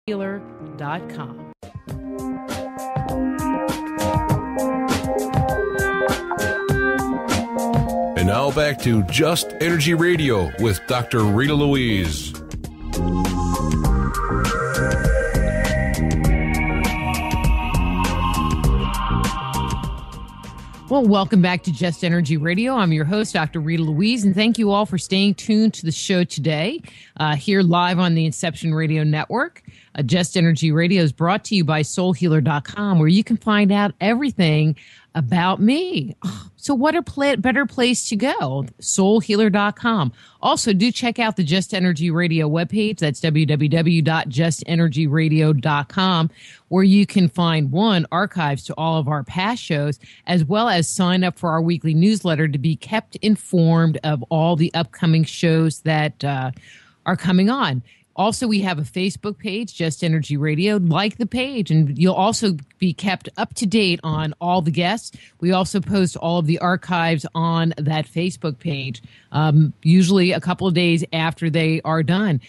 soulhealer.com. And now back to Just Energy Radio with Dr. Rita Louise. Well, welcome back to Just Energy Radio. I'm your host, Dr. Rita Louise, and thank you all for staying tuned to the show today, here live on the Inception Radio Network. Just Energy Radio is brought to you by soulhealer.com, where you can find out everything about me. So what a better place to go? Soulhealer.com. Also, do check out the Just Energy Radio webpage. That's www.justenergyradio.com, where you can find, archives to all of our past shows, as well as sign up for our weekly newsletter to be kept informed of all the upcoming shows that are coming on. Also, we have a Facebook page, Just Energy Radio. Like the page, and you'll also be kept up to date on all the guests. We also post all of the archives on that Facebook page, usually a couple of days after they are done,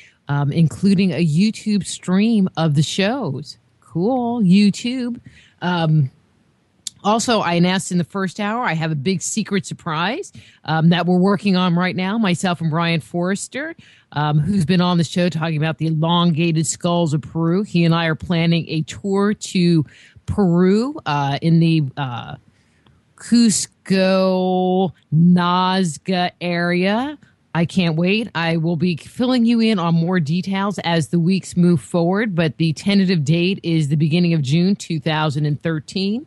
including a YouTube stream of the shows. Cool, YouTube. Also, I announced in the first hour, I have a big secret surprise that we're working on right now, myself and Brian Forrester, who's been on the show talking about the elongated skulls of Peru. He and I are planning a tour to Peru in the Cusco, Nazca area. I can't wait. I will be filling you in on more details as the weeks move forward, but the tentative date is the beginning of June 2013.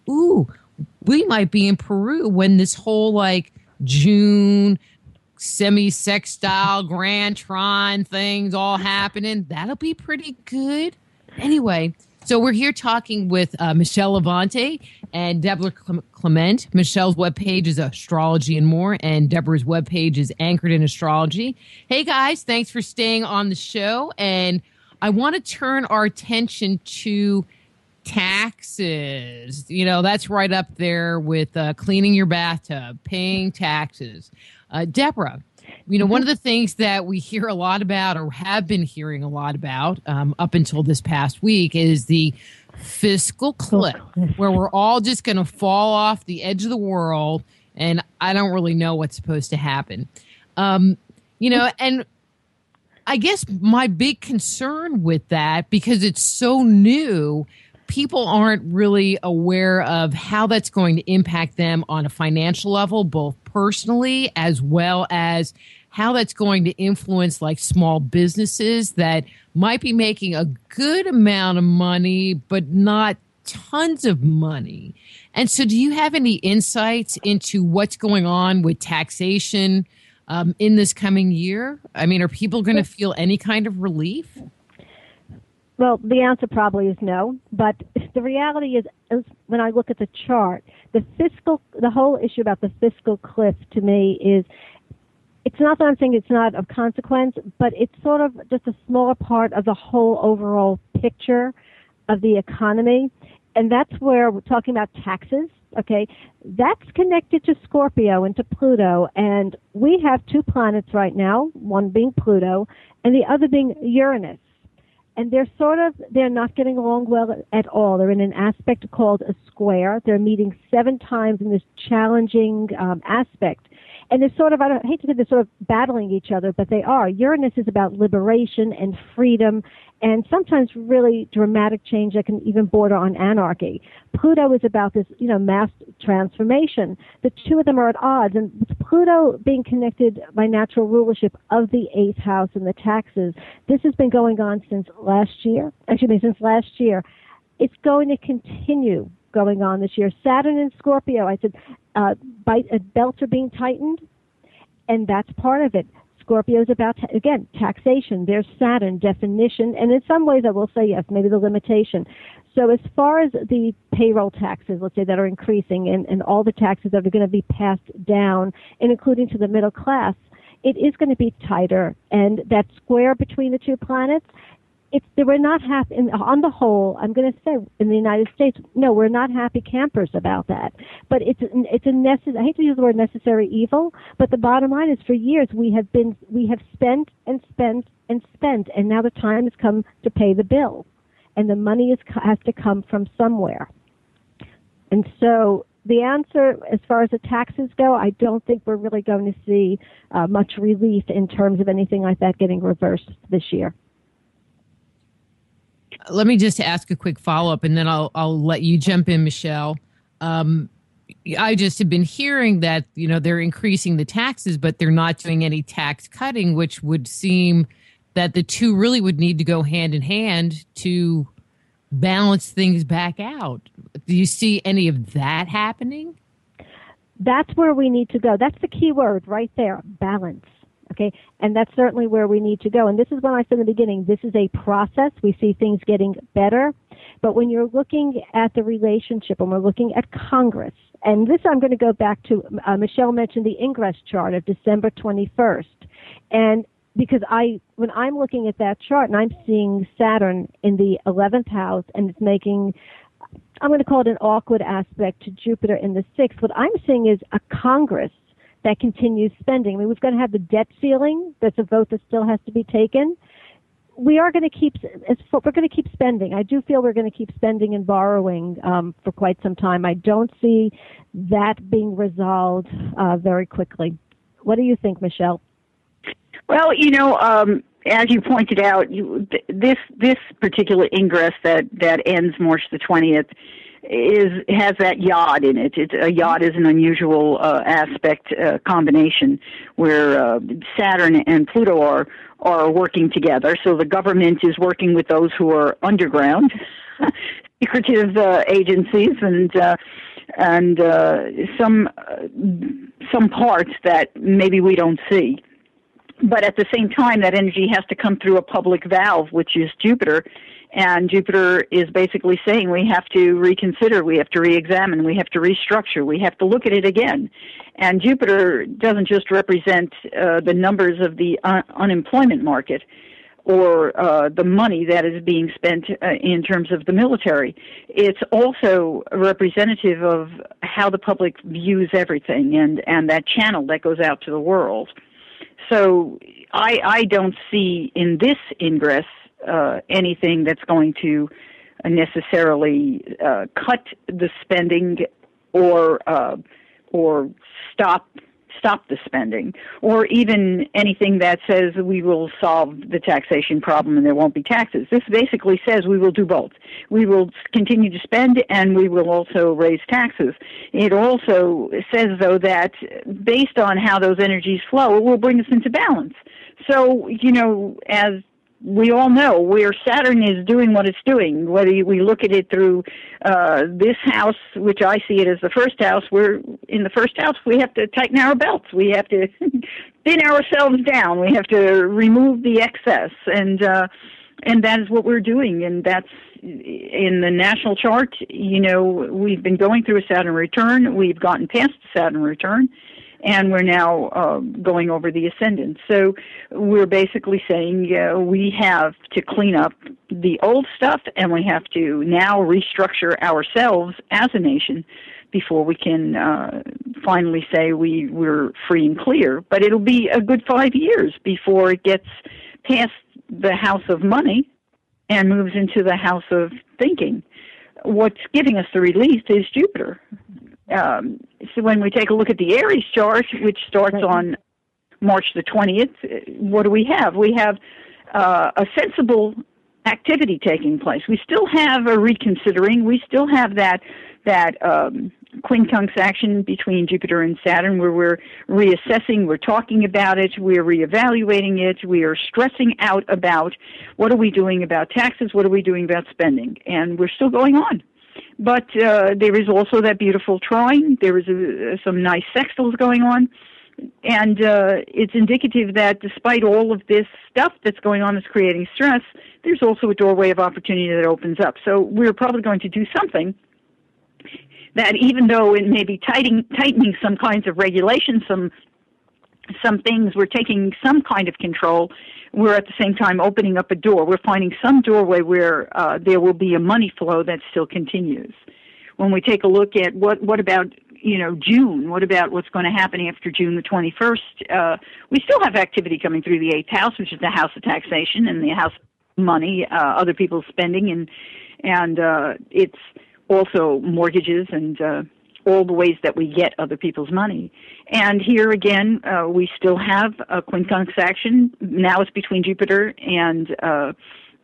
Ooh, we might be in Peru when this whole June semi-sextile Grand Trine things all happening. That'll be pretty good. Anyway, so we're here talking with Michele Avante and Debra Clement. Michelle's webpage is Astrology and More, and Debra's webpage is Anchored in Astrology. Hey, guys, thanks for staying on the show. And I want to turn our attention to taxes. You know, that's right up there with cleaning your bathtub, paying taxes. Debra, one of the things that we hear a lot about, or have been hearing a lot about up until this past week, is the fiscal cliff, where we're all just going to fall off the edge of the world, and I don't really know what's supposed to happen. And I guess my big concern with that, because it's so new, people aren't really aware of how that's going to impact them on a financial level, both personally as well as how that's going to influence small businesses that might be making a good amount of money, but not tons of money. And so do you have any insights into what's going on with taxation in this coming year? I mean, are people going to feel any kind of relief? Well, the answer probably is no, but the reality is when I look at the chart, the whole issue about the fiscal cliff to me is, it's not that I'm saying it's not of consequence, but it's sort of just a smaller part of the whole overall picture of the economy. And that's where we're talking about taxes, okay? That's connected to Scorpio and to Pluto. And we have two planets right now, one being Pluto and the other being Uranus. And they're not getting along well at all. They're in an aspect called a square. They're meeting 7 times in this challenging aspect. And they're I hate to say they're sort of battling each other, but they are. Uranus is about liberation and freedom and sometimes really dramatic change that can even border on anarchy. Pluto is about this, mass transformation. The two of them are at odds. And with Pluto being connected by natural rulership of the 8th house and the taxes, this has been going on since last year. It's going to continue going on this year. Saturn and Scorpio, I said, belts are being tightened, and that's part of it. Scorpio is about, again, taxation. There's Saturn, definition, and in some ways I will say yes, maybe the limitation. So as far as the payroll taxes, let's say, that are increasing and all the taxes that are going to be passed down, and including to the middle class, it is going to be tighter. And that square between the two planets, we're not happy. On the whole, I'm going to say in the United States, no, we're not happy campers about that. But it's a necessary. I hate to use the word necessary evil, but the bottom line is, for years we have spent and spent and spent, and now the time has come to pay the bill, and the money has to come from somewhere. And so the answer, as far as the taxes go, I don't think we're really going to see much relief in terms of anything like that getting reversed this year. Let me just ask a quick follow-up, and then I'll let you jump in, Michele. I just have been hearing that, they're increasing the taxes, but they're not doing any tax cutting, which would seem that the two really would need to go hand in hand to balance things back out. Do you see any of that happening? That's where we need to go. That's the key word right there, balance. Okay, and that's certainly where we need to go. And this is when I said in the beginning, this is a process. We see things getting better. But when you're looking at the relationship, and we're looking at Congress, and this I'm going to go back to, Michele mentioned the ingress chart of December 21st. And because when I'm looking at that chart and I'm seeing Saturn in the 11th house, and it's making, I'm going to call it an awkward aspect to Jupiter in the 6th, what I'm seeing is a Congress that continues spending. I mean, we're going to have the debt ceiling. That's a vote that still has to be taken. We're going to keep spending. I do feel we're going to keep spending and borrowing for quite some time. I don't see that being resolved very quickly. What do you think, Michele? Well, as you pointed out, this particular ingress that ends March the 20th has that yod in it. A yod is an unusual aspect combination where Saturn and Pluto are working together. So the government is working with those who are underground, secretive agencies, and some parts that maybe we don't see. But at the same time, that energy has to come through a public valve, which is Jupiter. And Jupiter is basically saying we have to reconsider, we have to re-examine, we have to restructure, we have to look at it again. And Jupiter doesn't just represent the numbers of the unemployment market or the money that is being spent in terms of the military. It's also representative of how the public views everything and that channel that goes out to the world. So I don't see in this ingress anything that's going to necessarily cut the spending or stop the spending, or even anything that says we will solve the taxation problem and there won't be taxes. This basically says we will do both. We will continue to spend and we will also raise taxes. It also says, though, that based on how those energies flow, it will bring us into balance. So, as we all know, where Saturn is doing what it's doing, whether we look at it through this house, which I see it as the first house, we're in the first house, we have to tighten our belts. We have to thin ourselves down. We have to remove the excess. And that is what we're doing. And that's in the national chart. We've been going through a Saturn return. We've gotten past the Saturn return. And we're now going over the ascendant. So we're basically saying we have to clean up the old stuff, and we have to now restructure ourselves as a nation before we can finally say we're free and clear. But it'll be a good 5 years before it gets past the house of money and moves into the house of thinking. What's giving us the release is Jupiter. So when we take a look at the Aries chart, which starts on March the 20th, what do we have? We have a sensible activity taking place. We still have a reconsidering. We still have that quincunx action between Jupiter and Saturn where we're reassessing, we're talking about it, we're reevaluating it, we are stressing out about what are we doing about taxes, what are we doing about spending, and we're still going on. But there is also that beautiful trine. There is some nice sextiles going on. And it's indicative that despite all of this stuff that's going on that's creating stress, there's also a doorway of opportunity that opens up. So we're probably going to do something that, even though it may be tightening some kinds of regulations, some things, we're taking some kind of control, we're at the same time opening up a door. We're finding some doorway where there will be a money flow that still continues. When we take a look at what about June, what about what's going to happen after June the 21st? We still have activity coming through the 8th house, which is the house of taxation and the house of money, other people's spending, and it's also mortgages and all the ways that we get other people's money. And here again, we still have a quincunx action. Now it's between Jupiter and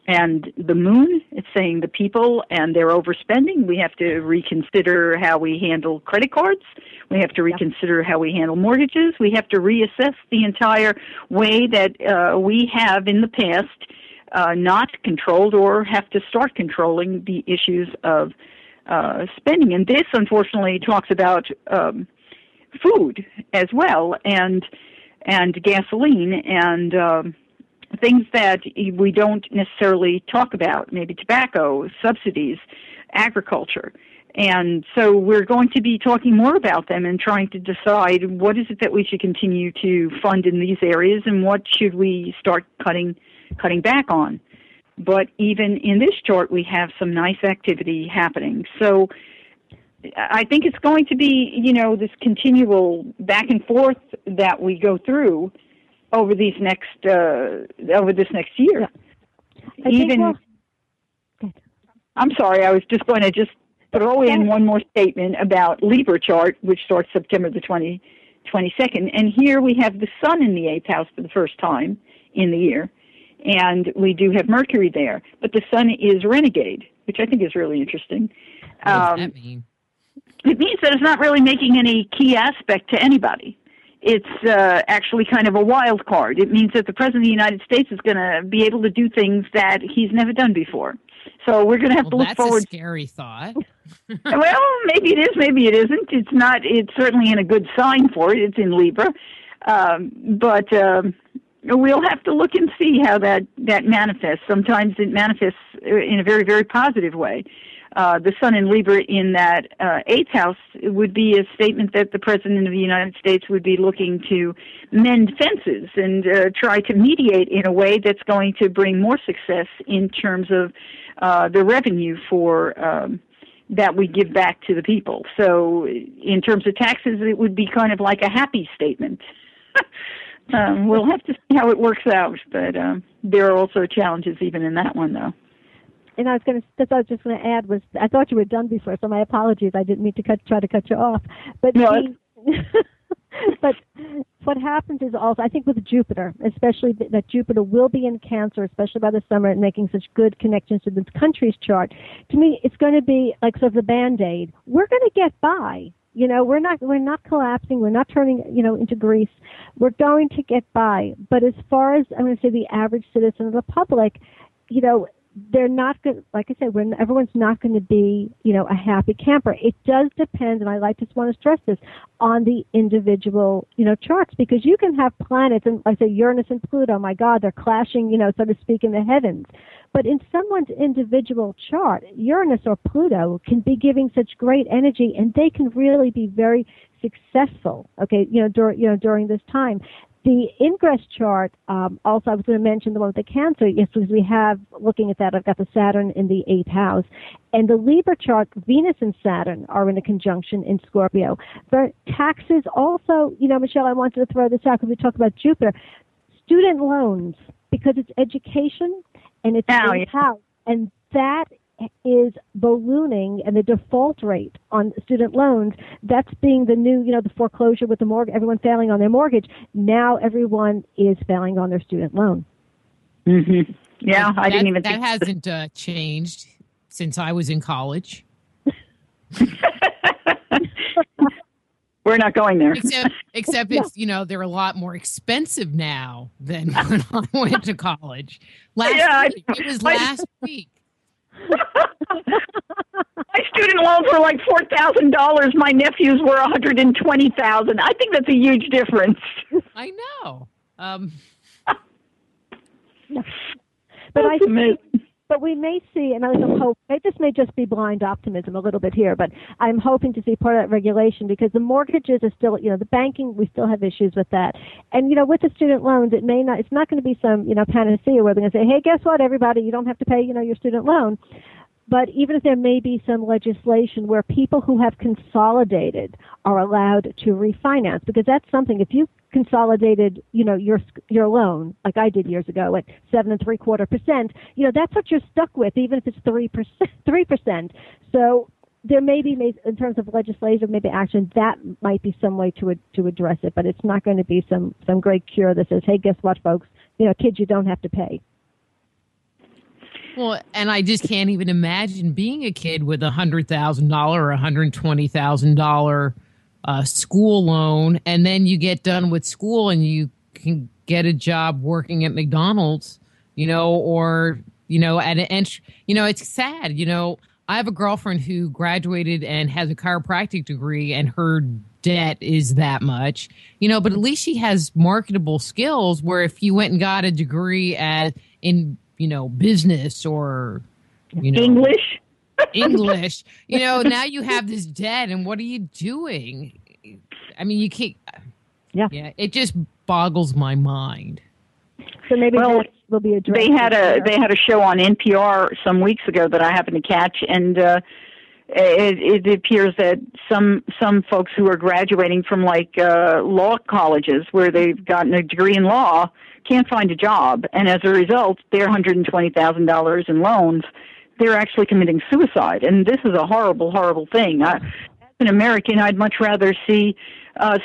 the moon. It's saying the people and their overspending. We have to reconsider how we handle credit cards. We have to reconsider how we handle mortgages. We have to reassess the entire way that we have in the past not controlled or have to start controlling the issues of spending. And this, unfortunately, talks about food as well, and gasoline, and things that we don't necessarily talk about, maybe tobacco, subsidies, agriculture. And so we're going to be talking more about them and trying to decide what is it that we should continue to fund in these areas and what should we start cutting back on. But even in this chart, we have some nice activity happening. So I think it's going to be, this continual back and forth that we go through over this next year. I'm sorry, I was just going to throw in one more statement about Libra chart, which starts September the 22nd. And here we have the sun in the 8th house for the first time in the year. And we do have Mercury there. But the sun is renegade, which I think is really interesting. What does that mean? It means that it's not really making any key aspect to anybody. It's actually kind of a wild card. It means that the President of the United States is going to be able to do things that he's never done before. So we're going to have to look forward. That's a scary thought. Well, maybe it is, maybe it isn't. It's not. It's certainly in a good sign for it. It's in Libra. But we'll have to look and see how that manifests. Sometimes it manifests in a very, very positive way. The sun in Libra in that 8th house would be a statement that the President of the United States would be looking to mend fences and try to mediate in a way that's going to bring more success in terms of the revenue for that we give back to the people. So in terms of taxes, it would be kind of like a happy statement. We'll have to see how it works out, but there are also challenges even in that one, though. And I was just going to add was, I thought you were done before, so my apologies. I didn't mean to try to cut you off. But no, but what happens is also, I think with Jupiter, especially that Jupiter will be in Cancer, especially by the summer, and making such good connections to the country's chart. To me, it's going to be like sort of the Band-Aid. We're going to get by. We're not collapsing. We're not turning, into grease. We're going to get by. But as far as, I'm going to say, the average citizen of the public, they're not good. Like I said, everyone's not going to be, a happy camper. It does depend, and I just want to stress this, on the individual, charts, because you can have planets, and like I say, Uranus and Pluto, my God, they're clashing, so to speak, in the heavens. But in someone's individual chart, Uranus or Pluto can be giving such great energy, and they can really be very successful, during this time. The ingress chart, also I was going to mention the one with the Cancer, yes, because we have, looking at that, I've got the Saturn in the 8th house. And the Libra chart, Venus and Saturn are in a conjunction in Scorpio. But taxes also, Michelle, I wanted to throw this out because we talked about Jupiter. Student loans, because it's education and it's 8th house. And that is ballooning, and the default rate on student loans, that's being the new, the foreclosure with the mortgage, everyone failing on their mortgage. Now everyone is failing on their student loan. Mm-hmm. Yeah, I didn't even think that hasn't changed since I was in college. We're not going there. Except it's, they're a lot more expensive now than when I went to college. It was last week. My student loans were like $4,000. My nephews were $120,000. I think that's a huge difference. I know. But But we may see, and I hope, this may just be blind optimism a little bit here, but I'm hoping to see part of that regulation because the mortgages are still, the banking, we still have issues with that. And, with the student loans, it's not going to be some, panacea where they're going to say, hey, guess what, everybody, you don't have to pay, your student loan. But even if there may be some legislation where people who have consolidated are allowed to refinance, because that's something, if you consolidated, your loan, like I did years ago at 7.75%, that's what you're stuck with, even if it's 3%. So there may be, in terms of legislative, maybe action, that might be some way to address it, but it's not going to be some great cure that says, hey, guess what, folks, kids, you don't have to pay. Well, and I just can't even imagine being a kid with $100,000 or $120,000 school loan, and then you get done with school and you can get a job working at McDonald's, or at an entry. It's sad. I have a girlfriend who graduated and has a chiropractic degree, and her debt is that much, but at least she has marketable skills. Where if you went and got a degree in business or, English, now you have this debt, and what are you doing? I mean, you can't. Yeah, it just boggles my mind. So maybe will be addressed. They had a show on NPR some weeks ago that I happened to catch, and it appears that some folks who are graduating from law colleges where they've gotten a degree in law can't find a job, and as a result, their $120,000 in loans, they're actually committing suicide. And this is a horrible, horrible thing. As an American, I'd much rather see us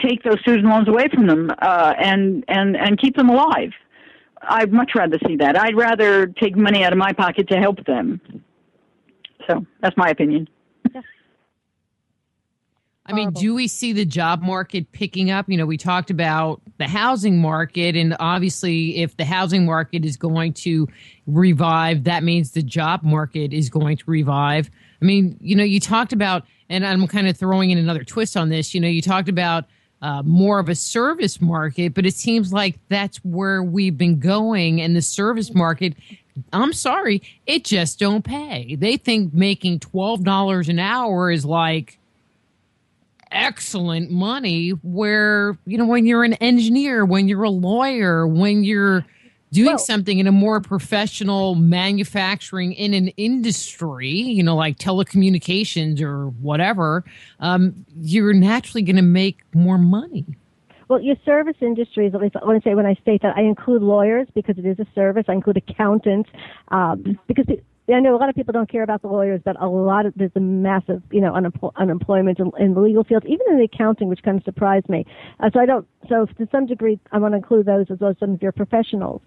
take those student loans away from them and keep them alive. I'd much rather see that. I'd rather take money out of my pocket to help them. So that's my opinion. I mean, do we see the job market picking up? We talked about the housing market, and obviously if the housing market is going to revive, that means the job market is going to revive. I mean, you talked about, and I'm kind of throwing in another twist on this, you talked about more of a service market, but it seems like that's where we've been going, and the service market, I'm sorry, it just don't pay. They think making $12 an hour is like excellent money, where when you're an engineer, when you're a lawyer, when you're doing something in a more professional manufacturing in an industry, like telecommunications or whatever, you're naturally going to make more money. Well, your service industries, at least I want to say when I state that, I include lawyers because it is a service. I include accountants because I know a lot of people don't care about the lawyers, but there's a massive, unemployment in the legal field, even in the accounting, which kind of surprised me. So to some degree, I want to include those as well as some of your professionals.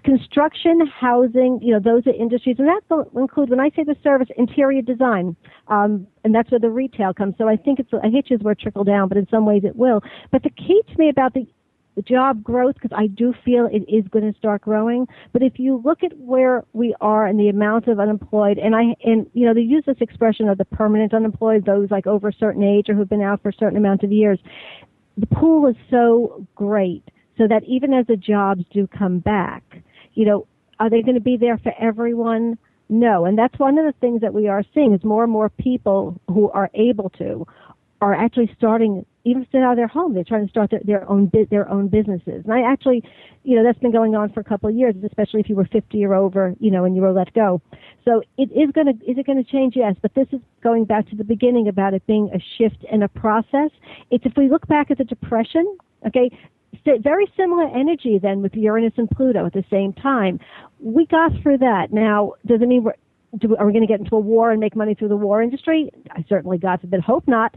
Construction, housing, those are industries, and that will include, when I say the service, interior design, and that's where the retail comes. So I think I hate to use the word trickle down, but in some ways it will. But the key to me about the job growth, because I do feel it is going to start growing. But if you look at where we are and the amount of unemployed, and they use this expression of the permanent unemployed, those like over a certain age or who've been out for a certain amount of years, the pool is so great so that even as the jobs do come back, are they going to be there for everyone? No. And that's one of the things that we are seeing is more and more people who are able to are actually starting, even sit out of their home. They're trying to start their own businesses. And I actually, that's been going on for a couple of years, especially if you were 50 or over, and you were let go. So is it going to change? Yes. But this is going back to the beginning about it being a shift and a process. It's if we look back at the Depression, okay, very similar energy then with Uranus and Pluto at the same time. We got through that. Now, does it mean are we going to get into a war and make money through the war industry? I certainly, God forbid, hope not.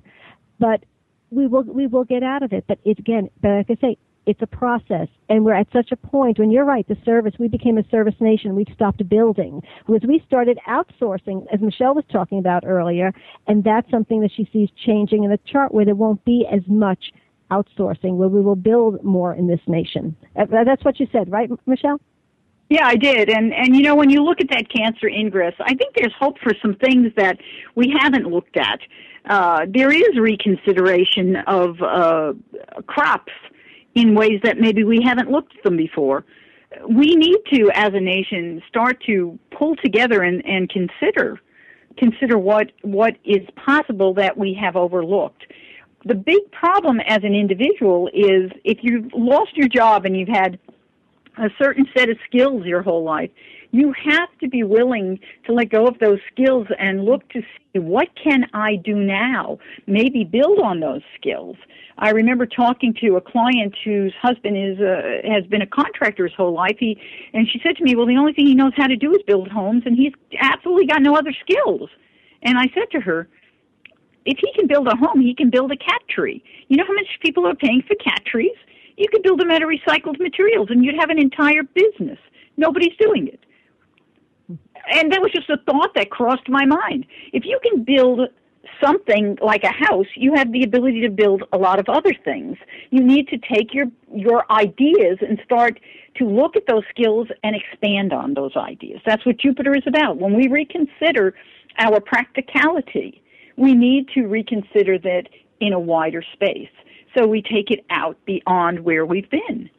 But we will get out of it. But like I say, it's a process. And we're at such a point when you're right, the service, we became a service nation. We stopped building because we started outsourcing, as Michele was talking about earlier. And that's something that she sees changing in the chart where there won't be as much outsourcing, where we will build more in this nation. That's what you said, right, Michele? Yeah, I did. And when you look at that Cancer ingress, I think there's hope for some things that we haven't looked at. There is reconsideration of crops in ways that maybe we haven't looked at them before. We need to, as a nation, start to pull together and consider what is possible that we have overlooked. The big problem as an individual is if you've lost your job and you've had a certain set of skills your whole life, you have to be willing to let go of those skills and look to see what can I do now, maybe build on those skills. I remember talking to a client whose husband has been a contractor his whole life, and she said to me, well, the only thing he knows how to do is build homes, and he's absolutely got no other skills. And I said to her, if he can build a home, he can build a cat tree. You know how much people are paying for cat trees? You could build them out of recycled materials, and you'd have an entire business. Nobody's doing it. And that was just a thought that crossed my mind. If you can build something like a house, you have the ability to build a lot of other things. You need to take your ideas and start to look at those skills and expand on those ideas. That's what Jupiter is about. When we reconsider our practicality, we need to reconsider that in a wider space. So we take it out beyond where we've been.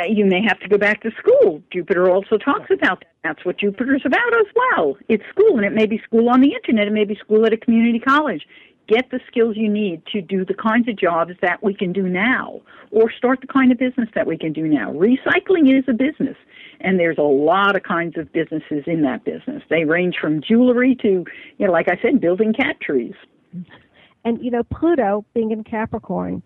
You may have to go back to school. Jupiter also talks about that. That's what Jupiter's about as well. It's school, and it may be school on the internet. It may be school at a community college. Get the skills you need to do the kinds of jobs that we can do now, or start the kind of business that we can do now. Recycling is a business, and there's a lot of kinds of businesses in that business. They range from jewelry to, like I said, building cat trees. And, Pluto being in Capricorn,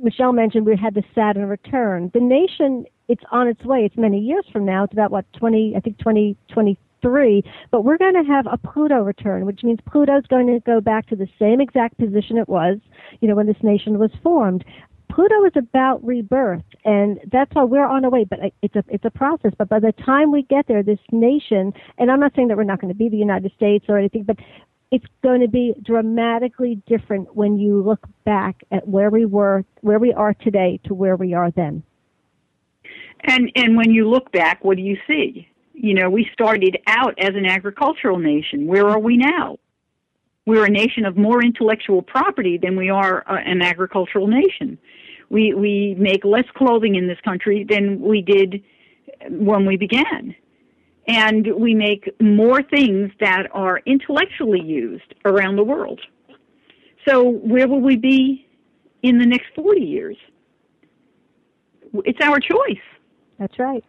Michele mentioned we had the Saturn return. The nation, it's on its way. It's many years from now. It's about, 2023. But we're going to have a Pluto return, which means Pluto's going to go back to the same exact position it was, when this nation was formed. Pluto is about rebirth, and that's why we're on our way. But it's a process. But by the time we get there, this nation, and I'm not saying that we're not going to be the United States or anything, but it's going to be dramatically different when you look back at where we are today to where we are then. And when you look back, what do you see? We started out as an agricultural nation. Where are we now? We're a nation of more intellectual property than we are an agricultural nation. We make less clothing in this country than we did when we began. And we make more things that are intellectually used around the world. So where will we be in the next 40 years? It's our choice. That's right.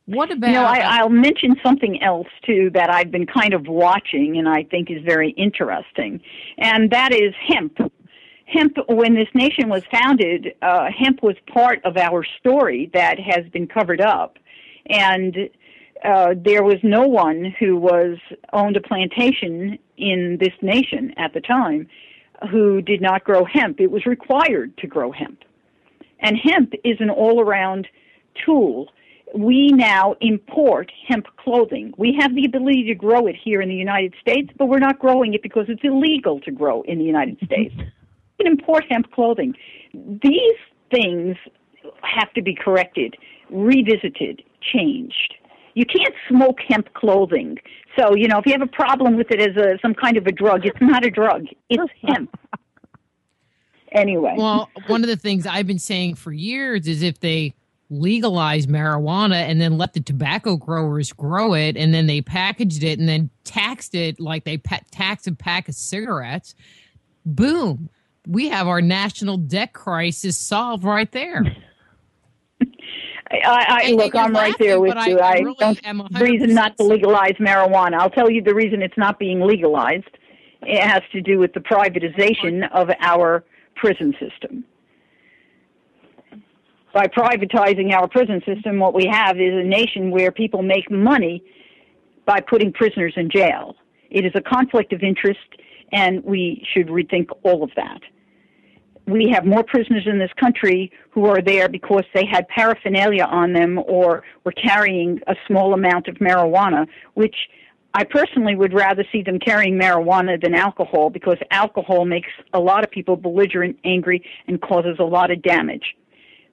What about... I'll mention something else, too, that I've been kind of watching and I think is very interesting, and that is hemp. Hemp, when this nation was founded, hemp was part of our story that has been covered up. And there was no one who owned a plantation in this nation at the time who did not grow hemp. It was required to grow hemp. And hemp is an all-around tool. We now import hemp clothing. We have the ability to grow it here in the United States, but we're not growing it because it's illegal to grow in the United States. We can import hemp clothing. These things have to be corrected, revisited, changed. You can't smoke hemp clothing. So, if you have a problem with it as some kind of a drug, it's not a drug. It's hemp. Anyway. Well, one of the things I've been saying for years is if they legalize marijuana and then let the tobacco growers grow it and then they packaged it and then taxed it like they tax a pack of cigarettes, boom. We have our national debt crisis solved right there. I'm right there with you. I really don't see reason not to legalize marijuana. I'll tell you the reason it's not being legalized. It has to do with the privatization of our prison system. By privatizing our prison system, what we have is a nation where people make money by putting prisoners in jail. It is a conflict of interest, and we should rethink all of that. We have more prisoners in this country who are there because they had paraphernalia on them or were carrying a small amount of marijuana, which I personally would rather see them carrying marijuana than alcohol, because alcohol makes a lot of people belligerent, angry, and causes a lot of damage.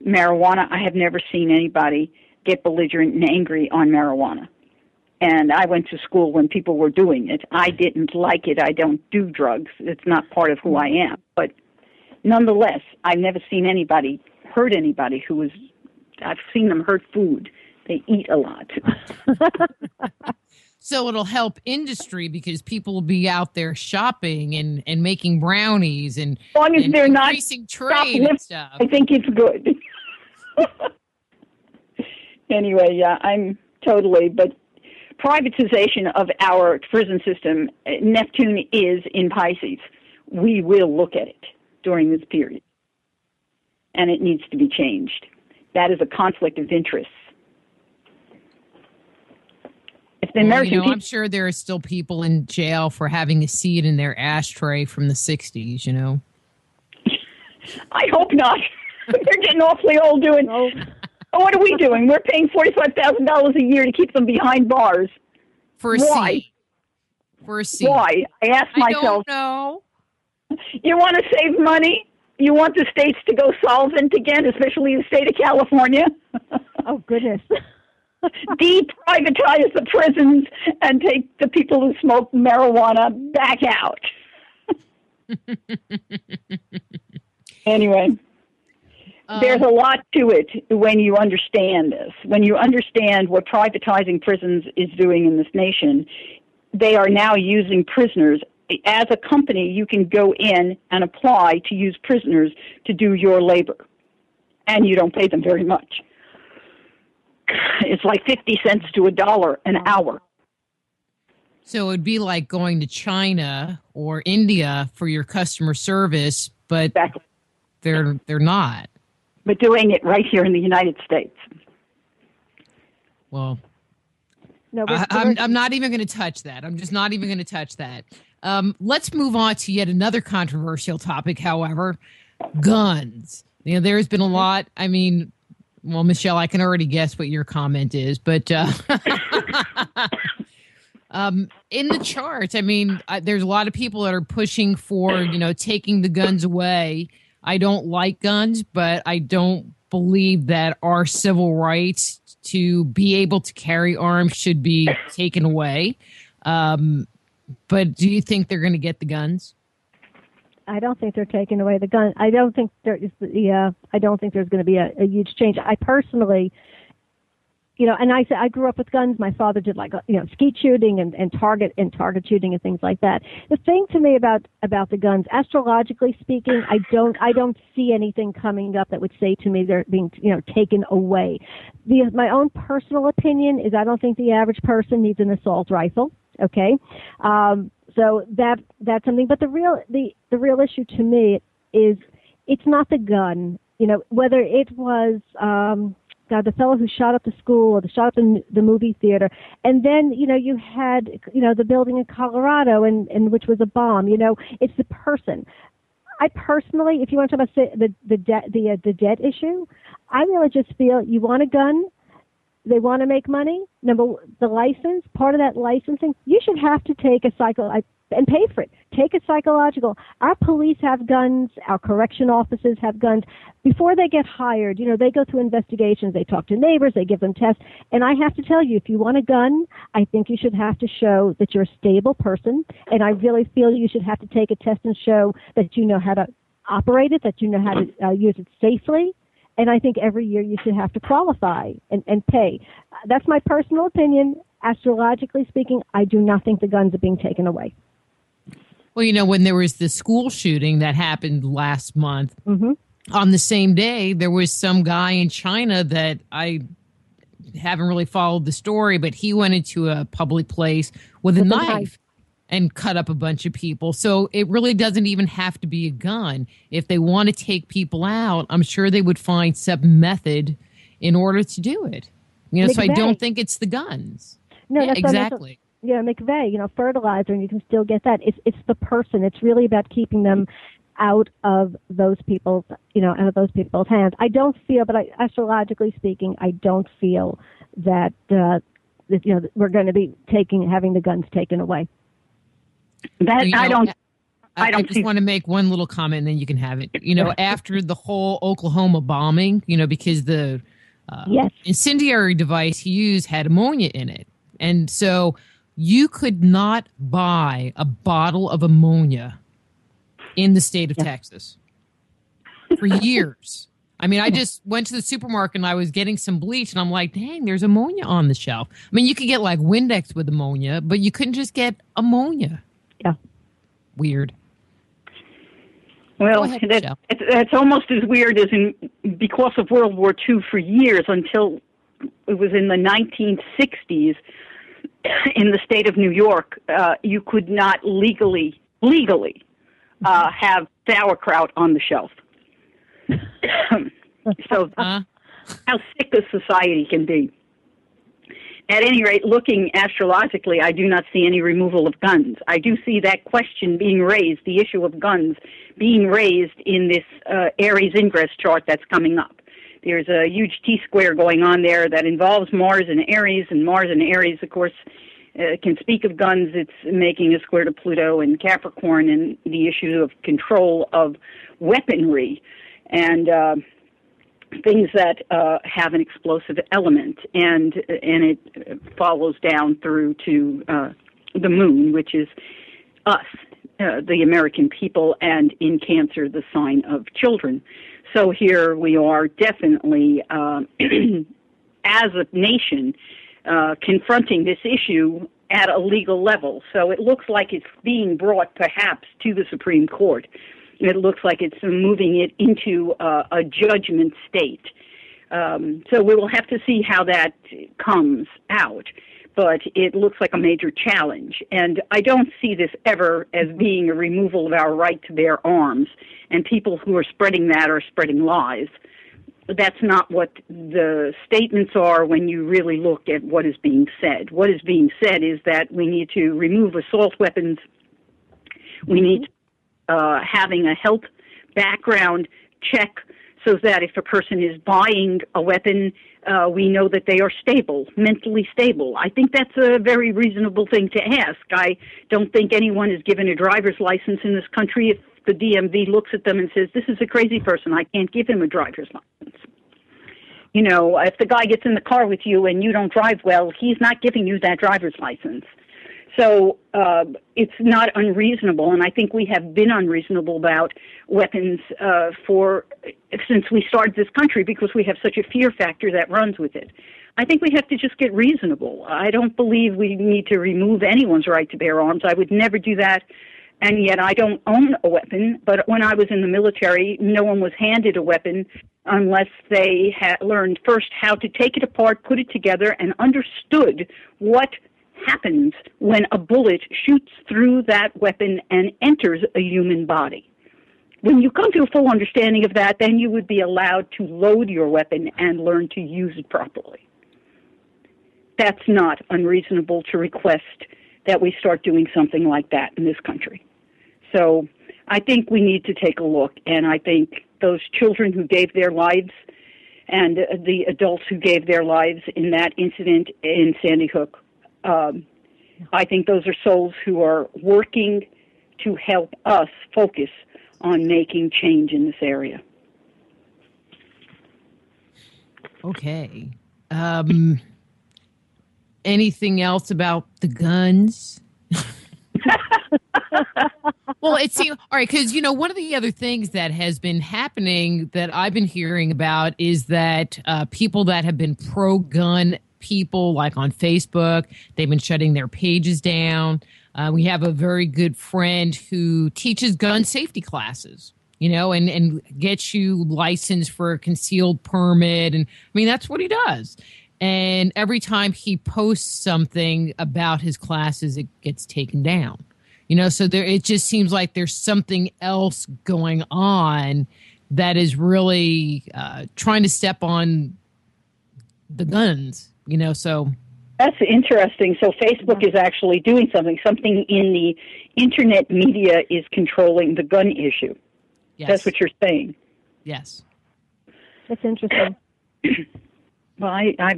Marijuana, I have never seen anybody get belligerent and angry on marijuana. And I went to school when people were doing it. I didn't like it. I don't do drugs. It's not part of who I am. But nonetheless, I've never seen anybody hurt anybody who was I've seen them hurt food. They eat a lot. So it'll help industry because people will be out there shopping and making brownies and as long as they're not increasing trade and stuff. I think it's good. Anyway, yeah, I'm totally, but privatization of our prison system, Neptune is in Pisces. We will look at it during this period, and it needs to be changed. That is a conflict of interest. If the American I'm sure there are still people in jail for having a seed in their ashtray from the 60s, you know. I hope not. They're getting awfully old doing. What are we doing? We're paying $45,000 a year to keep them behind bars. For a Why? seed. For a seed. Why? I ask myself. I don't know. You want to save money? You want the states to go solvent again, especially the state of California? Oh, goodness. Deprivatize the prisons and take the people who smoke marijuana back out. Anyway, there's a lot to it when you understand this. When you understand what privatizing prisons is doing in this nation, they are now using prisoners. As a company, you can go in and apply to use prisoners to do your labor, and you don't pay them very much. It's like 50 cents to $1 an hour. So it'd be like going to China or India for your customer service, but Exactly. they're not. But doing it right here in the United States. Well, No, I'm not even going to touch that. I'm just not even going to touch that. Let's move on to yet another controversial topic, however, guns. You know, there's been a lot. I mean, well, Michele, I can already guess what your comment is, but in the charts, I mean, there's a lot of people that are pushing for, taking the guns away. I don't like guns, but I don't believe that our civil rights to be able to carry arms should be taken away. But do you think they're going to get the guns? I don't think they're taking away the gun. I don't think I don't think there's going to be a huge change. I personally, and I grew up with guns. My father did skeet shooting and target shooting and things like that. The thing to me about the guns, astrologically speaking, I don't see anything coming up that would say to me they're being taken away. My own personal opinion is I don't think the average person needs an assault rifle. Okay, so that's something. But the real issue to me is it's not the gun. Whether it was the fellow who shot up the school or shot up the movie theater, and then you had the building in Colorado and which was a bomb. It's the person. I personally, if you want to talk about the debt issue, I really just feel you want a gun. They want to make money. The license, part of that licensing, you should have to take and pay for it. Take a psychological. Our police have guns. Our correction officers have guns. Before they get hired, they go through investigations. They talk to neighbors. They give them tests. And I have to tell you, if you want a gun, I think you should have to show that you're a stable person. And I really feel you should have to take a test and show that you know how to operate it, that you know how to use it safely. And I think every year you should have to qualify and pay. That's my personal opinion. Astrologically speaking, I do not think the guns are being taken away. Well, when there was the school shooting that happened last month, on the same day, there was some guy in China that I haven't really followed the story, but he went into a public place with a knife and cut up a bunch of people. So it really doesn't even have to be a gun. If they want to take people out, I'm sure they would find some method in order to do it. So I don't think it's the guns. No, that's exactly. McVeigh, fertilizer, and you can still get that. It's the person. It's really about keeping them out of those people's, out of those people's hands. I don't feel, but astrologically speaking, I don't feel that, we're going to be having the guns taken away. I just want to make one little comment and then you can have it. After the whole Oklahoma bombing, because the incendiary device he used had ammonia in it. And so you could not buy a bottle of ammonia in the state of Texas for years. I mean, I just went to the supermarket and I was getting some bleach and I'm like, dang, there's ammonia on the shelf. I mean, you could get like Windex with ammonia, but you couldn't just get ammonia. Yeah. Weird. Well, ahead, that's almost as weird as because of World War II for years until it was in the 1960s in the state of New York, you could not legally have sauerkraut on the shelf. So how sick a society can be. At any rate, looking astrologically, I do not see any removal of guns. I do see that question being raised, the issue of guns being raised in this Aries ingress chart that's coming up. There's a huge T-square going on there that involves Mars and Aries, and Mars and Aries, of course, can speak of guns. It's making a square to Pluto and Capricorn, and the issue of control of weaponry and things that have an explosive element, and it follows down through to the moon, which is us, the American people, and in Cancer, the sign of children. So here we are definitely, as a nation, confronting this issue at a legal level. So it looks like it's being brought perhaps to the Supreme Court. It looks like it's moving it into a judgment state. So we will have to see how that comes out. But it looks like a major challenge. And I don't see this ever as being a removal of our right to bear arms. And people who are spreading that are spreading lies. That's not what the statements are when you really look at what is being said. What is being said is that we need to remove assault weapons. We need having a health background check so that if a person is buying a weapon, we know that they are stable, mentally stable. I think that's a very reasonable thing to ask. I don't think anyone is given a driver's license in this country if the DMV looks at them and says, this is a crazy person, I can't give him a driver's license. You know, if the guy gets in the car with you and you don't drive well, he's not giving you that driver's license. So it's not unreasonable, and I think we have been unreasonable about weapons since we started this country because we have such a fear factor that runs with it. I think we have to just get reasonable. I don't believe we need to remove anyone's right to bear arms. I would never do that, and yet I don't own a weapon. But when I was in the military, no one was handed a weapon unless they had learned first how to take it apart, put it together, and understood what happens when a bullet shoots through that weapon and enters a human body. When you come to a full understanding of that, then you would be allowed to load your weapon and learn to use it properly. That's not unreasonable to request that we start doing something like that in this country. So I think we need to take a look, and I think those children who gave their lives and the adults who gave their lives in that incident in Sandy Hook, I think those are souls who are working to help us focus on making change in this area. Okay. Anything else about the guns? Well, it seems all right because one of the other things that has been happening that I've been hearing about is that people that have been pro-gun people, like on Facebook, they've been shutting their pages down. We have a very good friend who teaches gun safety classes, and gets you licensed for a concealed permit, and I mean that's what he does. And every time he posts something about his classes, it gets taken down. So it just seems like there's something else going on that is really trying to step on the guns, so. That's interesting. So Facebook is actually doing something. Something in the internet media is controlling the gun issue. Yes. That's what you're saying. Yes. That's interesting. Well, I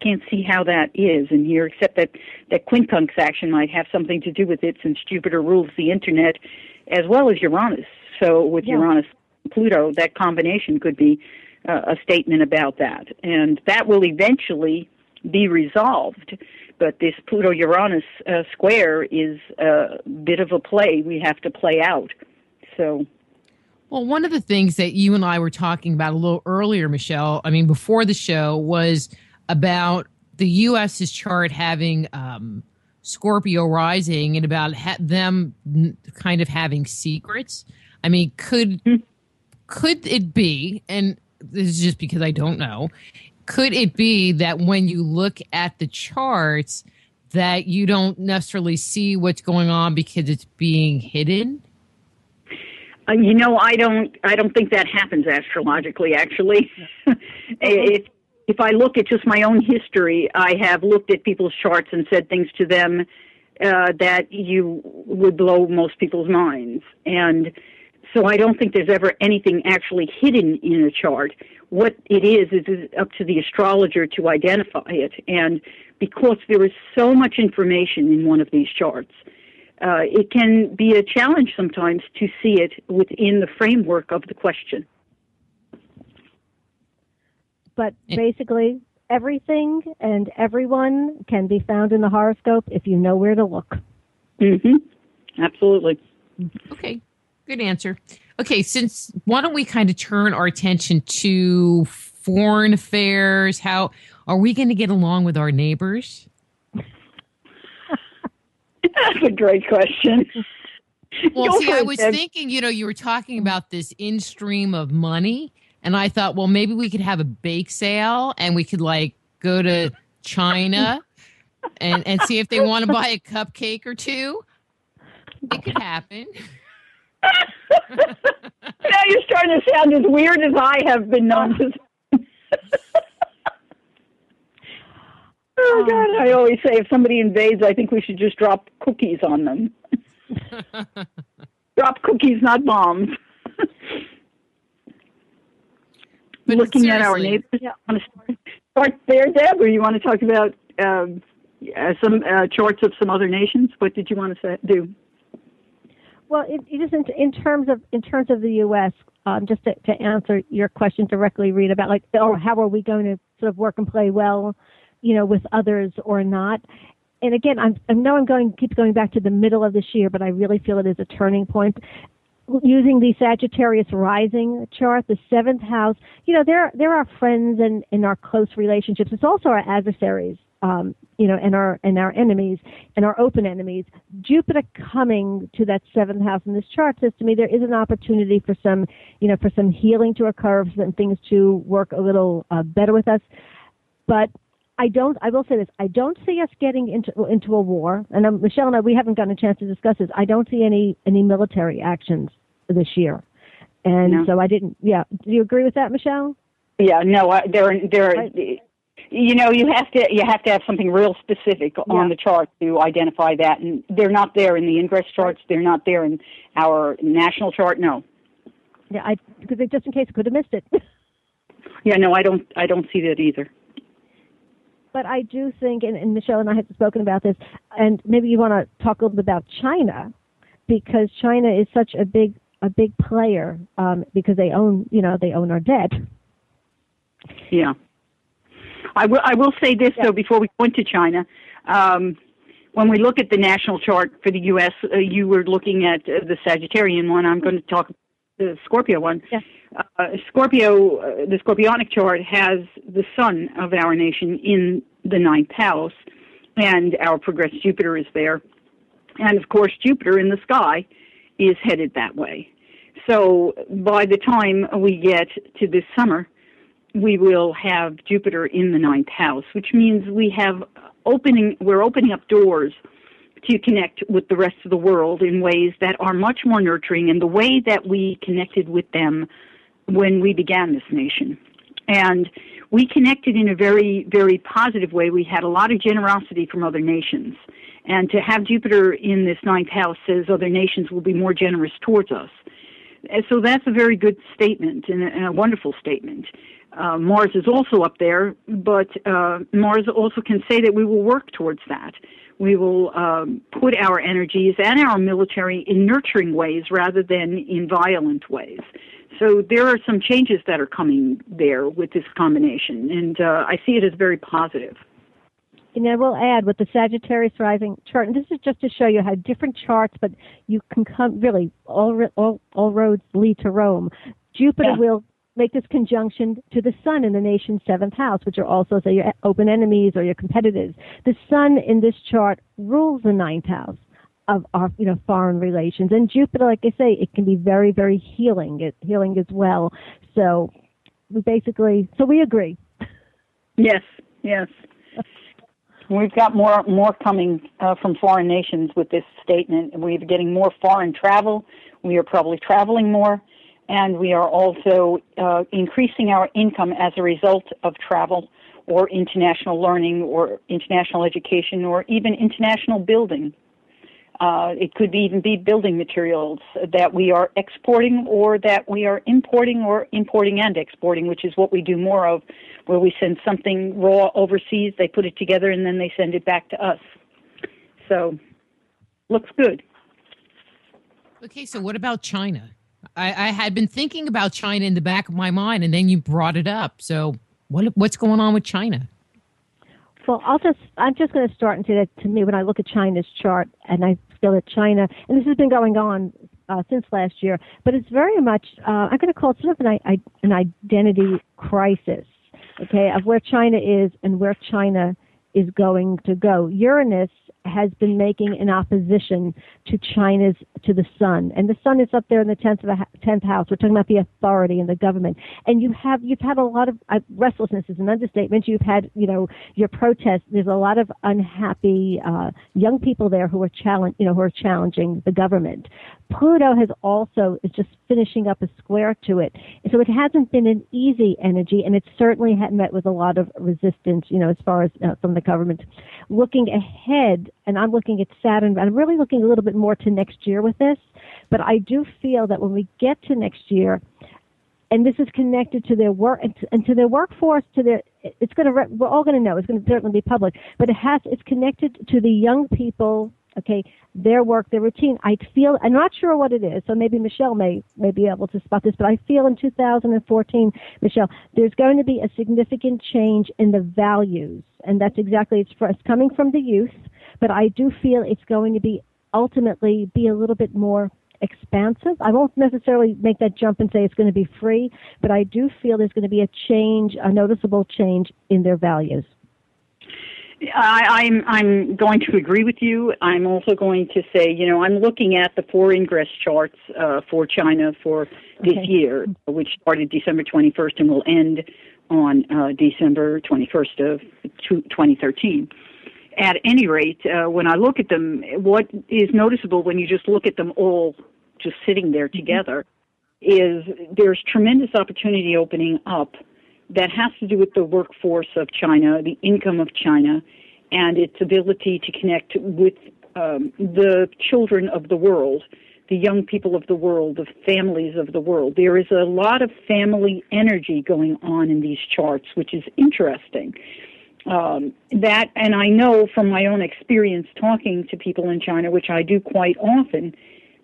can't see how that is in here, except that quincunx action might have something to do with it, since Jupiter rules the internet as well as Uranus. So with Uranus and Pluto, that combination could be a statement about that. And that will eventually be resolved. But this Pluto-Uranus square is a bit of a play we have to play out. So, Well, one of the things that you and I were talking about a little earlier, Michele, I mean, before the show, was about the U.S.'s chart having Scorpio rising and about them kind of having secrets. I mean, could it be, and this is just because I don't know, could it be that when you look at the charts that you don't necessarily see what's going on because it's being hidden? You know, I don't think that happens astrologically. Actually, if I look at just my own history, I have looked at people's charts and said things to them that you would blow most people's minds, and so I don't think there's ever anything actually hidden in a chart. What it is up to the astrologer to identify it, and because there is so much information in one of these charts, it can be a challenge sometimes to see it within the framework of the question. But basically, everything and everyone can be found in the horoscope if you know where to look. Mm-hmm. Absolutely. Okay, good answer. Okay, why don't we kind of turn our attention to foreign affairs? How are we going to get along with our neighbors? That's a great question. Well, see, I was thinking, you were talking about this in-stream of money, and I thought, well, maybe we could have a bake sale, and we could, go to China and see if they want to buy a cupcake or two. It could happen. Now you're starting to sound as weird as I have been known to. Oh, God, I always say if somebody invades, I think we should just drop cookies on them. Drop cookies, not bombs. But looking at our neighbors, you want to start there, Deb, or you want to talk about some charts of some other nations? What did you want to do? Well, it is in terms of the U.S. Just to answer your question directly, Rita, about how are we going to sort of work and play well, with others or not. And again, I know I'm keep going back to the middle of this year, but I really feel it is a turning point. Using the Sagittarius rising chart, the seventh house, there are friends and in our close relationships. It's also our adversaries, and our enemies and our open enemies. Jupiter coming to that seventh house in this chart says to me there is an opportunity for some healing to occur, for some things to work a little better with us. But I will say this, I don't see us getting into a war, and Michele and I, we haven't gotten a chance to discuss this. I don't see any military actions this year. And so I didn't, do you agree with that, Michele? Yeah, no, they're right. You have to have something real specific on the chart to identify that, and they're not there in the ingress charts. They're not there in our national chart. No. Yeah, because just in case I could have missed it. Yeah, no, I don't see that either. But I do think, and Michele and I have spoken about this, and maybe you want to talk a little bit about China, because China is such a big player because they own our debt. Yeah. I will say this, though, before we go into China. When we look at the national chart for the U.S., you were looking at the Sagittarian one. I'm going to talk the Scorpio one. Yeah. Scorpio, the Scorpionic chart has the sun of our nation in the ninth house, and our progressed Jupiter is there. And, of course, Jupiter in the sky is headed that way. So by the time we get to this summer, we will have Jupiter in the ninth house, which means we're opening up doors to connect with the rest of the world in ways that are much more nurturing in the way that we connected with them when we began this nation. And we connected in a very, very positive way. We had a lot of generosity from other nations. And to have Jupiter in this ninth house says other nations will be more generous towards us. And so that's a very good statement and a wonderful statement. Mars is also up there, but Mars also can say that we will work towards that. We will put our energies and our military in nurturing ways rather than in violent ways. So there are some changes that are coming there with this combination, and I see it as very positive. I will add with the Sagittarius rising chart, and this is just to show you how different charts, but you can come really all roads lead to Rome. Jupiter will make this conjunction to the Sun in the nation's 7th house, which are also, say, your open enemies or your competitors. The Sun in this chart rules the 9th house of our, foreign relations. And Jupiter, like I say, it can be very, very healing as well. So we agree. Yes. We've got more coming from foreign nations with this statement. We're getting more foreign travel. We are probably traveling more. And we are also increasing our income as a result of travel or international learning or international education or even international building. It could even be building materials that we are exporting or that we are importing or importing and exporting, which is what we do more of, where we send something raw overseas, they put it together, and then they send it back to us. So, looks good. Okay, so what about China? I had been thinking about China in the back of my mind, and then you brought it up. So what's going on with China? Well, I'm just going to start and say that to me, when I look at China's chart, and I feel that China, and this has been going on since last year, but it's very much, I'm going to call it sort of an identity crisis, okay, of where China is and where China is going to go. Uranus has been making an opposition to to the Sun, and the Sun is up there in the 10th house. We're talking about the authority and the government, and you've had a lot of restlessness is an understatement. You've had your protests. There's a lot of unhappy young people there who are challenging the government. Pluto is just finishing up a square to it, so it hasn't been an easy energy, and it certainly had met with a lot of resistance, as far as from the government. Looking ahead, and I'm looking at Saturn, but I'm really looking a little bit more to next year with this, but I do feel that when we get to next year, and this is connected to their work and to their workforce, we're all going to know, it's going to certainly be public, but it's connected to the young people. Okay, their work, their routine. I'm not sure what it is, so maybe Michele may be able to spot this, but I feel in 2014, Michele, there's going to be a significant change in the values, and that's exactly, it's coming from the youth, but I do feel it's going to be ultimately be a little bit more expansive. I won't necessarily make that jump and say it's going to be free, but I do feel there's going to be a noticeable change in their values. I'm going to agree with you. I'm also going to say, I'm looking at the 4 ingress charts for China for this year, which started December 21st and will end on December 21st of 2013. At any rate, when I look at them, what is noticeable when you just look at them all just sitting there together is there's tremendous opportunity opening up that has to do with the workforce of China, the income of China, and its ability to connect with the children of the world, the young people of the world, the families of the world. There is a lot of family energy going on in these charts, which is interesting. And I know from my own experience talking to people in China, which I do quite often,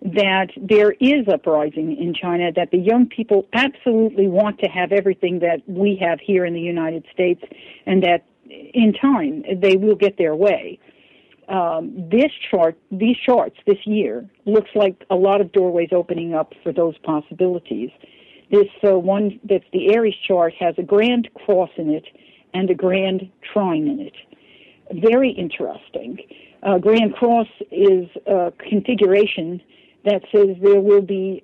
that there is uprising in China, that the young people absolutely want to have everything that we have here in the United States, and that in time they will get their way. These charts this year looks like a lot of doorways opening up for those possibilities. This one that's the Aries chart has a grand cross in it and a grand trine in it. Very interesting. Grand cross is a configuration that says there will be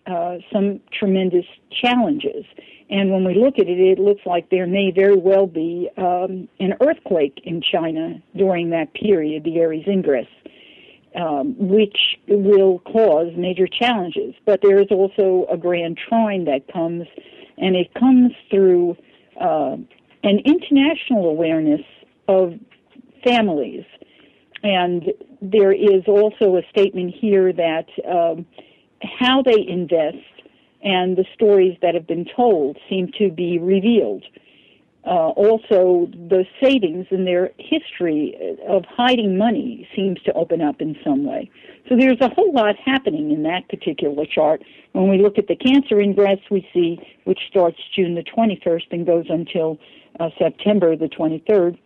some tremendous challenges. And when we look at it, it looks like there may very well be an earthquake in China during that period, the Aries ingress, which will cause major challenges. But there is also a grand trine that comes, and it comes through an international awareness of families. And there is also a statement here that how they invest and the stories that have been told seem to be revealed. Also, the savings and their history of hiding money seems to open up in some way. So there's a whole lot happening in that particular chart. When we look at the Cancer ingress, we see, which starts June the 21st and goes until September the 23rd,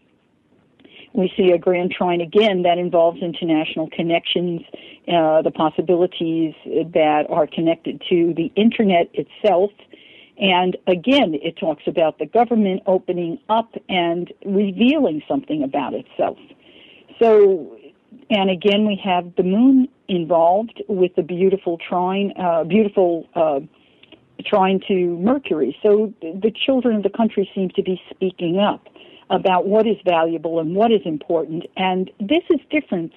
We see a grand trine again that involves international connections, the possibilities that are connected to the internet itself. And again, it talks about the government opening up and revealing something about itself. So, and again, we have the moon involved with the beautiful trine, trine to Mercury. So the children of the country seem to be speaking up about what is valuable and what is important. And this is different.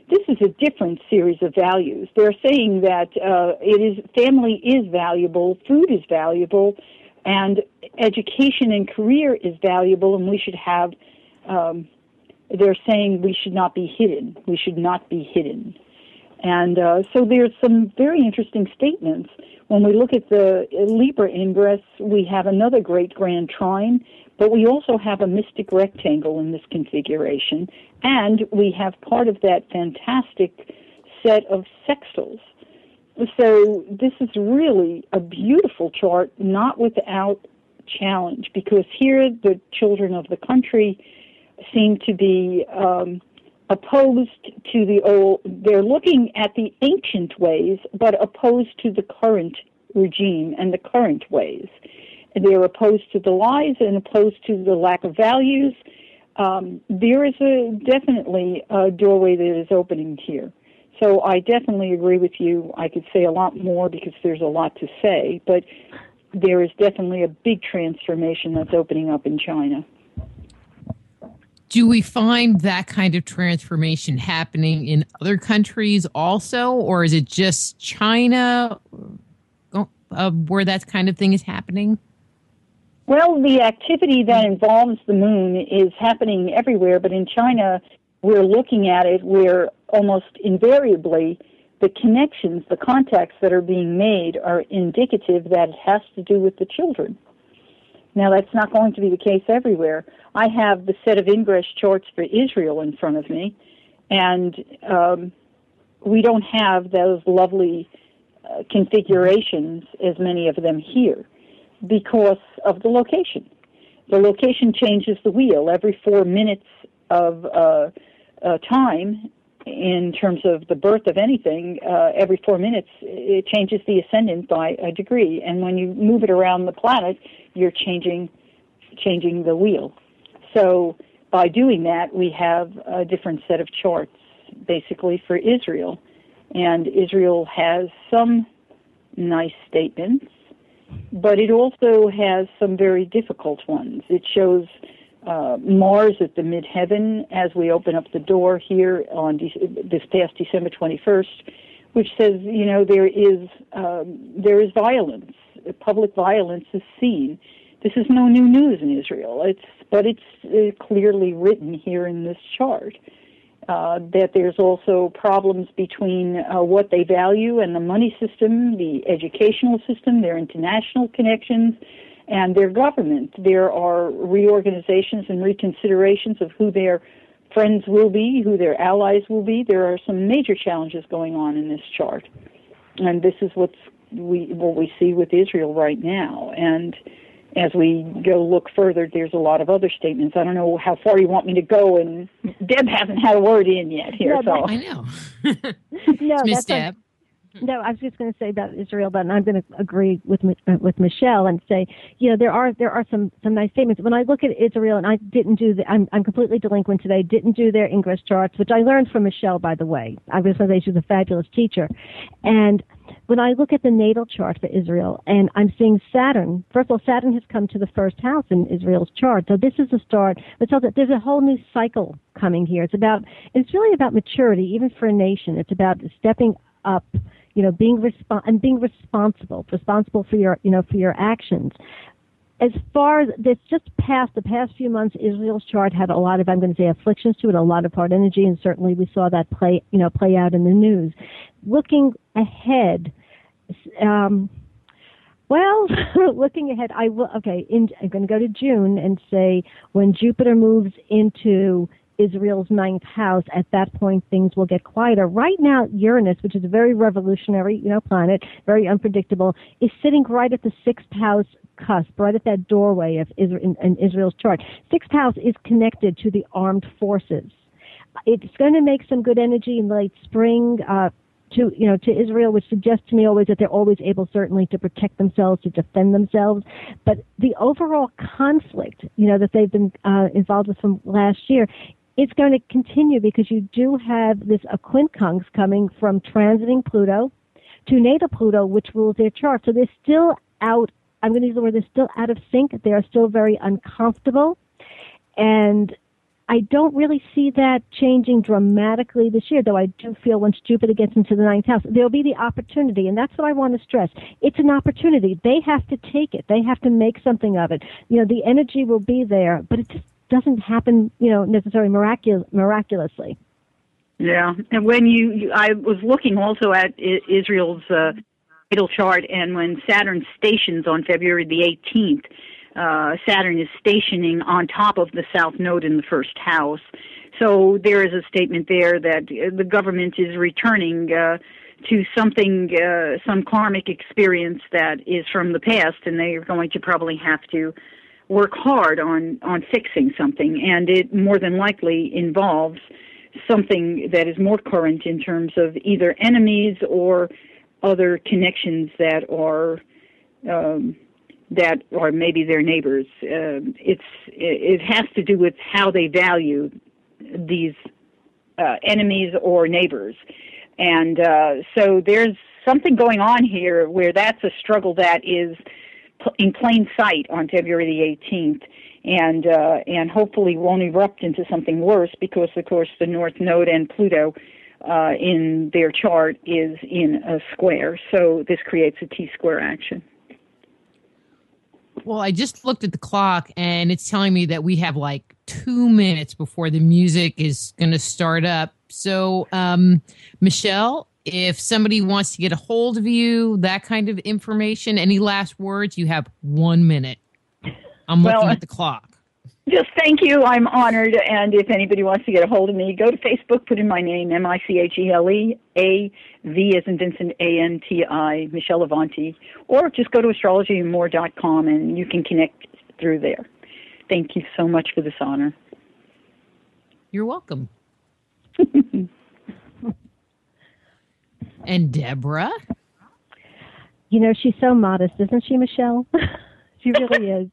This is a different series of values. They're saying that family is valuable, food is valuable, and education and career is valuable, and we should have, they're saying we should not be hidden. We should not be hidden. And so there's some very interesting statements. When we look at the Libra ingress, we have another great grand trine, but we also have a mystic rectangle in this configuration, and we have part of that fantastic set of sextiles. So this is really a beautiful chart, not without challenge, because here the children of the country seem to be opposed to the old. They're looking at the ancient ways, but opposed to the current regime and the current ways. They're opposed to the lies and opposed to the lack of values. There is definitely a doorway that is opening here. So I definitely agree with you. I could say a lot more because there's a lot to say, but there is definitely a big transformation that's opening up in China. Do we find that kind of transformation happening in other countries also, or is it just China where that kind of thing is happening? Well, the activity that involves the moon is happening everywhere, but in China, we're looking at it where almost invariably the connections, the contacts that are being made are indicative that it has to do with the children. Now, that's not going to be the case everywhere. I have the set of ingress charts for Israel in front of me, and we don't have those lovely configurations, as many of them here, because of the location. The location changes the wheel every 4 minutes of time in terms of the birth of anything. Every 4 minutes, it changes the ascendant by a degree. And when you move it around the planet, you're changing the wheel. So by doing that, we have a different set of charts, basically, for Israel. And Israel has some nice statements, but it also has some very difficult ones. It shows Mars at the midheaven as we open up the door here on this past December 21st, which says, you know, there is violence. Public violence is seen. This is no new news in Israel. But it's clearly written here in this chart. That there's also problems between what they value and the money system, the educational system, their international connections, and their government. There are reorganizations and reconsiderations of who their friends will be, who their allies will be. There are some major challenges going on in this chart. And this is what we see with Israel right now. And as we go look further, there's a lot of other statements. I don't know how far you want me to go, and Deb hasn't had a word in yet here. No, I know. No, Miss Deb. No, I was just going to say about Israel, but I'm going to agree with Michele and say, you know, there are some nice statements. When I look at Israel, and I didn't do I'm completely delinquent today. Didn't do their English charts, which I learned from Michele, by the way. I was going to say she's a fabulous teacher, and when I look at the natal chart for Israel, and I'm seeing Saturn. First of all, Saturn has come to the first house in Israel's chart, so this is a start. It tells that there's a whole new cycle coming here. It's really about maturity, even for a nation. It's about stepping up. You know, being responsible for your actions. As far as this the past few months, Israel's chart had a lot of, I'm going to say, afflictions to it, a lot of hard energy, and certainly we saw that play out in the news. Looking ahead, looking ahead, I'm going to go to June and say when Jupiter moves into Israel's ninth house, at that point things will get quieter. Right now, Uranus, which is a very revolutionary, planet, very unpredictable, is sitting right at the sixth house cusp, right at that doorway of in Israel's chart. Sixth house is connected to the armed forces. It's going to make some good energy in late spring, to Israel, which suggests to me always that they're always able, certainly, to protect themselves, to defend themselves. But the overall conflict, that they've been involved with from last year, it's going to continue because you do have this quincunx coming from transiting Pluto to natal Pluto, which rules their chart. So they're still out. I'm going to use the word, they're still out of sync. They are still very uncomfortable. And I don't really see that changing dramatically this year, though I do feel once Jupiter gets into the ninth house, there'll be the opportunity, and that's what I want to stress. It's an opportunity. They have to take it. They have to make something of it. The energy will be there, but it just doesn't happen, necessarily miraculously. Yeah, and when I was looking also at Israel's natal chart, and when Saturn stations on February the 18th, Saturn is stationing on top of the South Node in the first house. So there is a statement there that the government is returning to something, some karmic experience that is from the past, and they are going to probably have to work hard on fixing something. And it more than likely involves something that is more current in terms of either enemies or other connections that are maybe their neighbors. It has to do with how they value these enemies or neighbors. And so there's something going on here where that's a struggle that is in plain sight on February the 18th, and hopefully won't erupt into something worse because, of course, the North Node and Pluto in their chart is in a square. So this creates a T-square action. Well, I just looked at the clock, and it's telling me that we have like 2 minutes before the music is going to start up. So, Michele, if somebody wants to get a hold of you, that kind of information, any last words, you have 1 minute. I'm looking at the clock. Just thank you. I'm honored. And if anybody wants to get a hold of me, go to Facebook, put in my name, Michele, A-V as in Vincent, A-N-T-I, Michele Avanti, or just go to astrologyandmore.com and you can connect through there. Thank you so much for this honor. You're welcome. And Debra? She's so modest, isn't she, Michele? She really is.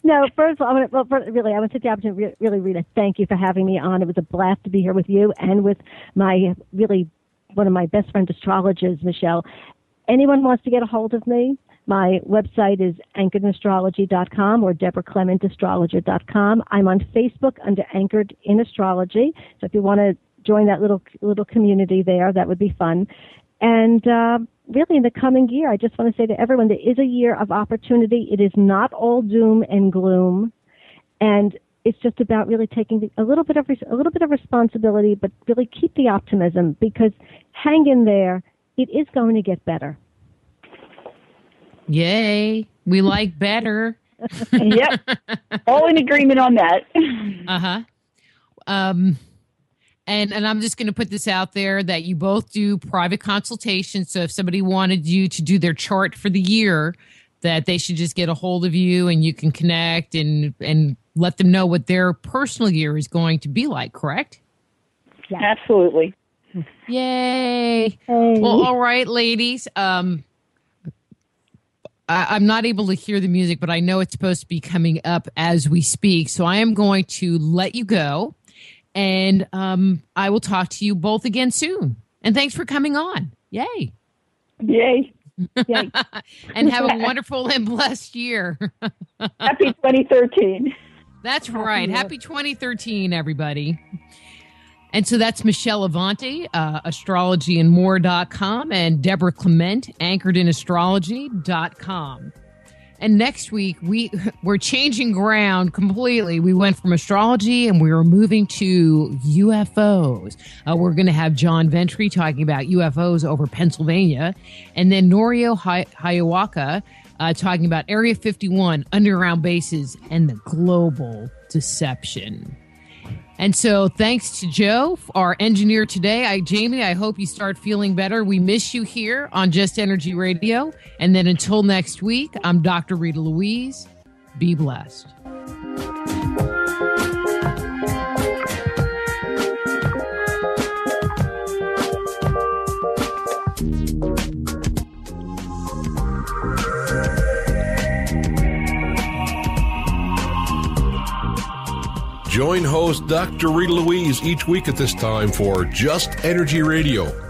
No, first of all, I want to take the opportunity to really, Rita, thank you for having me on. It was a blast to be here with you and with one of my best friend astrologers, Michele. Anyone wants to get a hold of me, my website is anchoredinastrology.com or debraclementastrologer.com. I'm on Facebook under Anchored in Astrology. So if you want to join that little community there, that would be fun. And really, in the coming year, I just want to say to everyone, there is a year of opportunity. It is not all doom and gloom, and it's just about really taking a little bit of responsibility, but really keep the optimism, because hang in there. It is going to get better. Yay! We like better. Yep, all in agreement on that. And I'm just going to put this out there that you both do private consultations. So if somebody wanted you to do their chart for the year, that they should just get a hold of you and you can connect and let them know what their personal year is going to be like, correct? Yeah. Absolutely. Yay. Hey. Well, all right, ladies. I'm not able to hear the music, but I know it's supposed to be coming up as we speak. So I am going to let you go. And I will talk to you both again soon. And thanks for coming on. Yay. Yay. Yay. And have a wonderful and blessed year. Happy 2013. That's right. Happy 2013, everybody. And so that's Michele Avanti, astrologyandmore.com, and Debra Clement, anchoredinastrology.com. And next week, we're changing ground completely. We went from astrology and we were moving to UFOs. We're going to have John Ventry talking about UFOs over Pennsylvania. And then Norio Hayawaka talking about Area 51, underground bases, and the global deception. And so thanks to Joe, our engineer today. Jamie, I hope you start feeling better. We miss you here on Just Energy Radio. And then until next week, I'm Dr. Rita Louise. Be blessed. Join host Dr. Rita Louise each week at this time for Just Energy Radio.